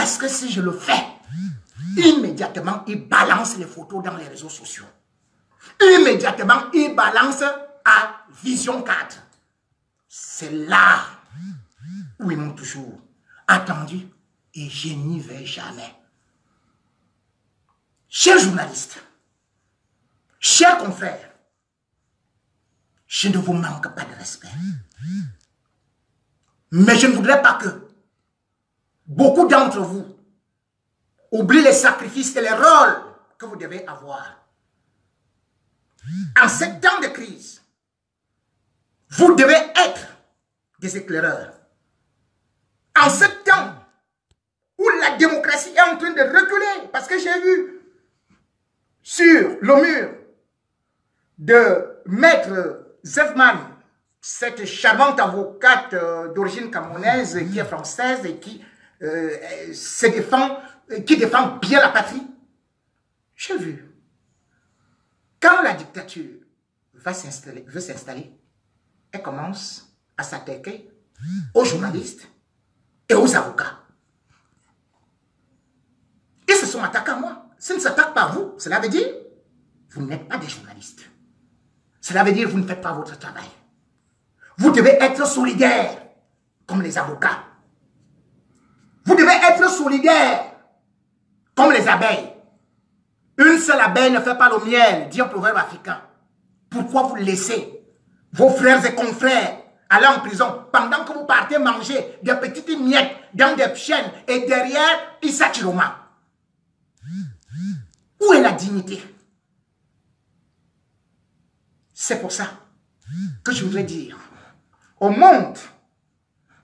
Parce que si je le fais, immédiatement, il balance les photos dans les réseaux sociaux. Immédiatement, il balance à Vision 4. C'est là où ils m'ont toujours attendu et je n'y vais jamais. Chers journalistes, chers confrères, je ne vous manque pas de respect. Mais je ne voudrais pas que beaucoup d'entre vous oublient les sacrifices et les rôles que vous devez avoir. En ce temps de crise, vous devez être des éclaireurs. En ce temps où la démocratie est en train de reculer, parce que j'ai vu sur le mur de Maître Zefman, cette charmante avocate d'origine camerounaise qui est française et qui défend bien la patrie. J'ai vu. Quand la dictature veut s'installer, elle commence à s'attaquer aux journalistes et aux avocats. Ils se sont attaqués à moi. S'ils ne s'attaquent pas à vous, cela veut dire que vous n'êtes pas des journalistes. Cela veut dire que vous ne faites pas votre travail. Vous devez être solidaires comme les avocats. Vous devez être solidaires comme les abeilles. Une seule abeille ne fait pas le miel, dit un proverbe africain. Pourquoi vous laissez vos frères et confrères aller en prison pendant que vous partez manger des petites miettes dans des chaînes et derrière Issa Chiroma? Où est la dignité? C'est pour ça que je voudrais dire au monde,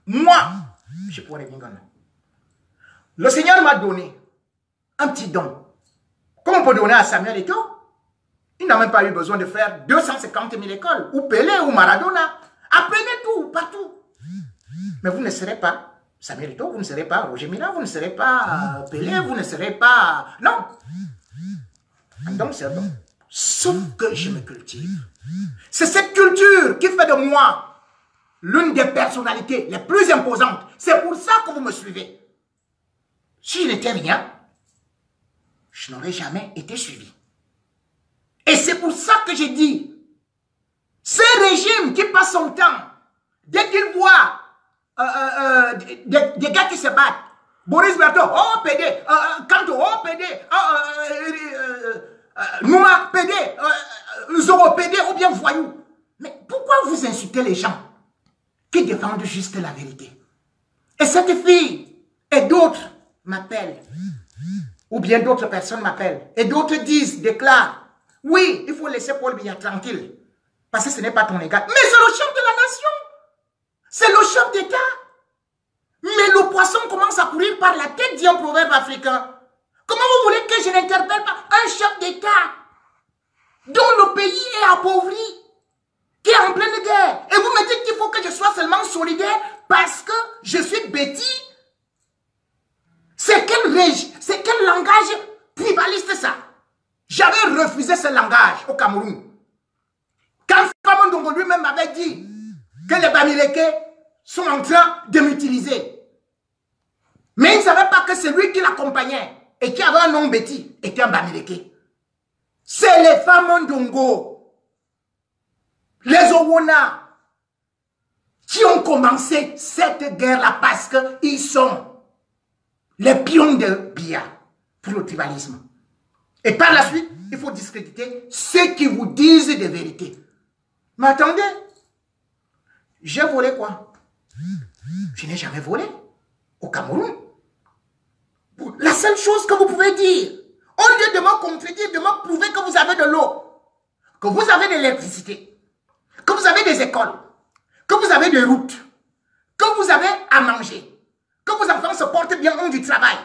moi, je pourrais bien gagner. Le Seigneur m'a donné un petit don. Comme on peut donner à Samuel Eto'o, il n'a même pas eu besoin de faire 250 000 écoles, ou Pelé, ou Maradona. Apprenez tout, partout. Mais vous ne serez pas Samuel Eto'o, vous ne serez pas Roger Mila, vous ne serez pas Pelé, vous ne serez pas... Non. Donc c'est bon. Sauf que je me cultive. C'est cette culture qui fait de moi l'une des personnalités les plus imposantes. C'est pour ça que vous me suivez. Si je n'étais rien, je n'aurais jamais été suivi. Et c'est pour ça que j'ai dit, ce régime qui passe son temps, dès qu'il voit des gars qui se battent, Boris Berthaud, oh PD, Kanto, oh PD, Nouma, PD, Zoro, PD, ou bien voyou. Mais pourquoi vous insultez les gens qui défendent juste la vérité? Et cette fille et d'autres m'appellent, ou bien d'autres personnes m'appellent, et d'autres disent, déclarent, oui, il faut laisser Paul Biya tranquille, parce que ce n'est pas ton égal. Mais c'est le chef de la nation, c'est le chef d'État. Mais le poisson commence à courir par la tête, dit un proverbe africain. Comment vous voulez que je n'interpelle pas un chef d'État dont le pays est appauvri, qui est en pleine guerre, et vous me dites qu'il faut que je sois seulement solidaire parce que je suis bêtis? C'est quel langage tribaliste ça? J'avais refusé ce langage au Cameroun. Quand Famon Dongo lui-même m'avait dit que les Bamileke sont en train de m'utiliser. Mais il ne savait pas que celui qui l'accompagnait et qui avait un nom bêtis était un Bamileke. C'est les Famon Dongo, les Owona, qui ont commencé cette guerre-là parce qu'ils sont les pions de Biya pour le tribalisme. Et par la suite, il faut discréditer ceux qui vous disent des vérités. Mais attendez, j'ai volé quoi? Je n'ai jamais volé au Cameroun. La seule chose que vous pouvez dire, au lieu de me contredire, de me prouver que vous avez de l'eau, que vous avez de l'électricité, que vous avez des écoles, que vous avez des routes, que vous avez à manger, que vos enfants se portent bien, ont du travail,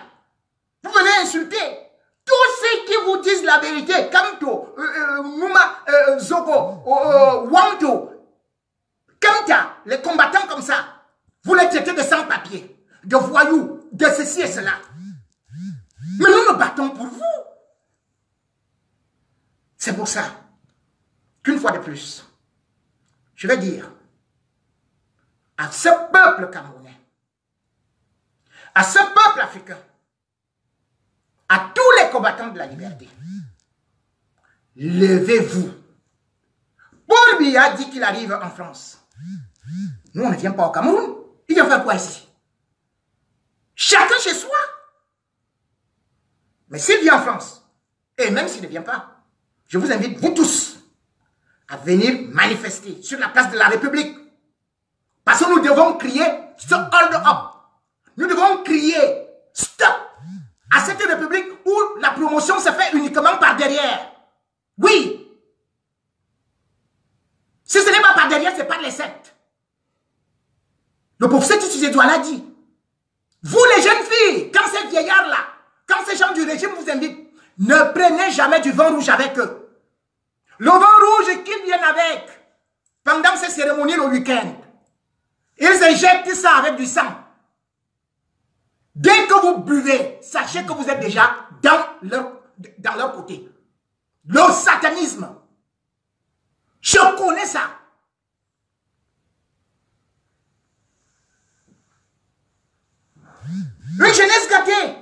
vous venez insulter tous ceux qui vous disent la vérité, Kamto, Mouma, Zogo, Wanto, Kamta, les combattants comme ça, vous les traitez de sans-papiers, de voyous, de ceci et cela. Mais nous nous battons pour vous. C'est pour ça qu'une fois de plus, je vais dire à ce peuple camerounais, à ce peuple africain, combattants de la liberté, levez-vous. Paul Biya dit qu'il arrive en France. Nous, on ne vient pas au Cameroun. Il vient faire quoi ici? Chacun chez soi. Mais s'il vient en France, et même s'il ne vient pas, je vous invite, vous tous, à venir manifester sur la place de la République. Parce que nous devons crier ce hold up. Nous devons crier stop à cette République où la promotion se fait uniquement par derrière. Oui. Si ce n'est pas par derrière, ce n'est pas les sectes. Le professeur Titi Edouard l'a dit. Vous les jeunes filles, quand ces vieillards-là, quand ces gens du régime vous invitent, ne prenez jamais du vin rouge avec eux. Le vin rouge qu'ils viennent avec, pendant ces cérémonies le week-end, ils injectent ça avec du sang. Dès que vous buvez, sachez que vous êtes déjà dans leur côté. Le satanisme. Je connais ça. Une jeunesse gâtée.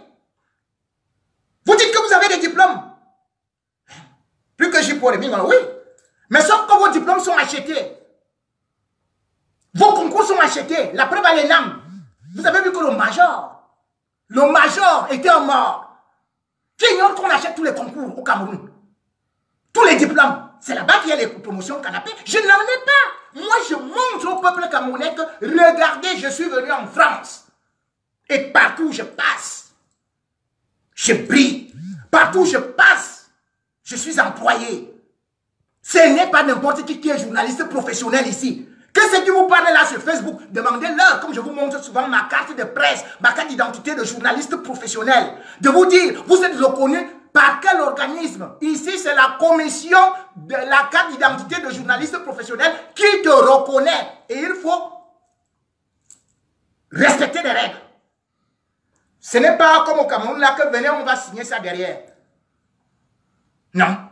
Vous dites que vous avez des diplômes. Plus que j'ai pour les mines, oui. Mais sauf que vos diplômes sont achetés. Vos concours sont achetés. La preuve à l'ENAM. Vous avez vu que le major était un mort. Qui ignore qu'on achète tous les concours au Cameroun. Tous les diplômes. C'est là-bas qu'il y a les promotions canapé. Je n'en ai pas. Moi, je montre au peuple camerounais que, regardez, je suis venu en France. Et partout où je passe, je brille. Partout où je passe, je suis employé. Ce n'est pas n'importe qui est journaliste professionnel ici. Que ceux qui vous parlent là sur Facebook, demandez-leur, comme je vous montre souvent ma carte de presse, ma carte d'identité de journaliste professionnel, de vous dire, vous êtes reconnu par quel organisme? Ici, c'est la commission de la carte d'identité de journaliste professionnel qui te reconnaît. Et il faut respecter les règles. Ce n'est pas comme au Cameroun là que venez, on va signer ça derrière. Non.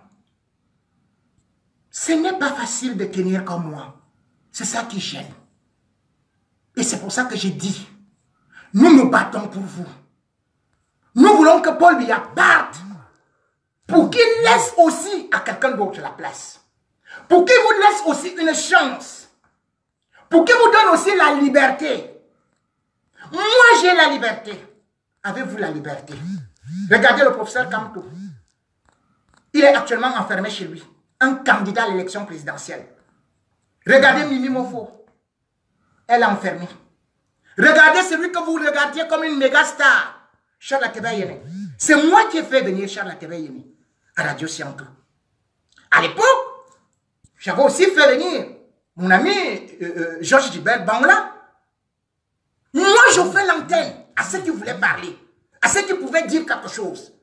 Ce n'est pas facile de tenir comme moi. C'est ça qui gêne. Et c'est pour ça que j'ai dit, nous nous battons pour vous. Nous voulons que Paul Biya parte pour qu'il laisse aussi à quelqu'un d'autre la place. Pour qu'il vous laisse aussi une chance. Pour qu'il vous donne aussi la liberté. Moi, j'ai la liberté. Avez-vous la liberté? Regardez le professeur Kamto. Il est actuellement enfermé chez lui. Un candidat à l'élection présidentielle. Regardez Mimi Mofo. Elle est enfermée. Regardez celui que vous regardiez comme une méga star. Charles Ateba Yéné. C'est moi qui ai fait venir Charles Ateba Yéné à Radio Siantou. À l'époque, j'avais aussi fait venir mon ami Georges Gilbert Bangla. Moi, j'offrais l'antenne à ceux qui voulaient parler, à ceux qui pouvaient dire quelque chose.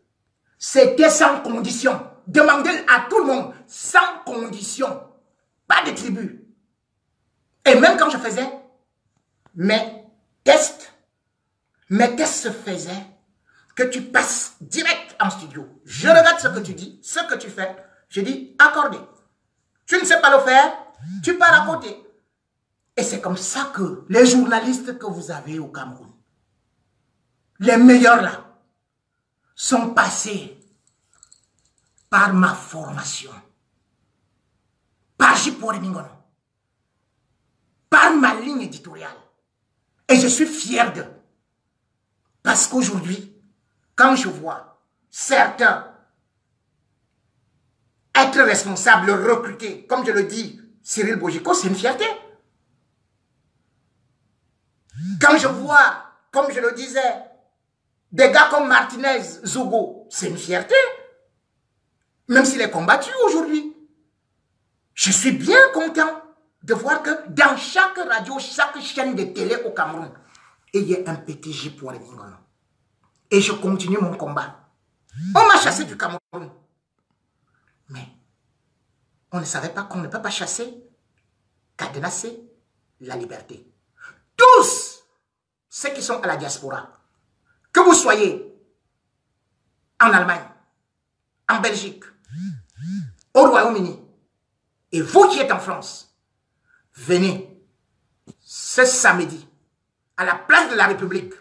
C'était sans condition. Demandez à tout le monde, sans condition. Pas de tribu. Et même quand je faisais mes tests se faisaient que tu passes direct en studio. Je regarde ce que tu dis, ce que tu fais. Je dis, accordé. Tu ne sais pas le faire, tu pars à côté. Et c'est comme ça que les journalistes que vous avez au Cameroun, les meilleurs là, sont passés par ma formation. Par Jipore Mingono. Par ma ligne éditoriale. Et je suis fier d'eux. Parce qu'aujourd'hui, quand je vois certains être responsables, recruter, comme je le dis, Cyril Bojiko, c'est une fierté. Quand je vois, comme je le disais, des gars comme Martinez, Zogo, c'est une fierté. Même s'il est combattu aujourd'hui. Je suis bien content de voir que dans chaque radio, chaque chaîne de télé au Cameroun, il y a un petit J pour les Mingono. Et je continue mon combat. On m'a chassé du Cameroun. Mais on ne savait pas qu'on ne peut pas chasser, cadenasser la liberté. Tous ceux qui sont à la diaspora, que vous soyez en Allemagne, en Belgique, au Royaume-Uni, et vous qui êtes en France, venez ce samedi à la place de la République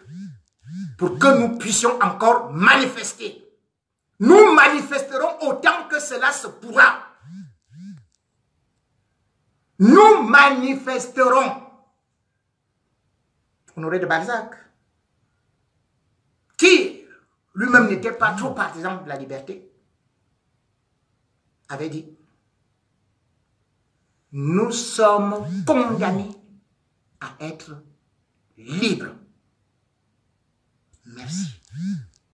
pour que nous puissions encore manifester Nous manifesterons autant que cela se pourra. Nous manifesterons. Honoré de Balzac, qui lui-même n'était pas trop partisan de la liberté, avait dit, nous sommes condamnés à être libres. Merci.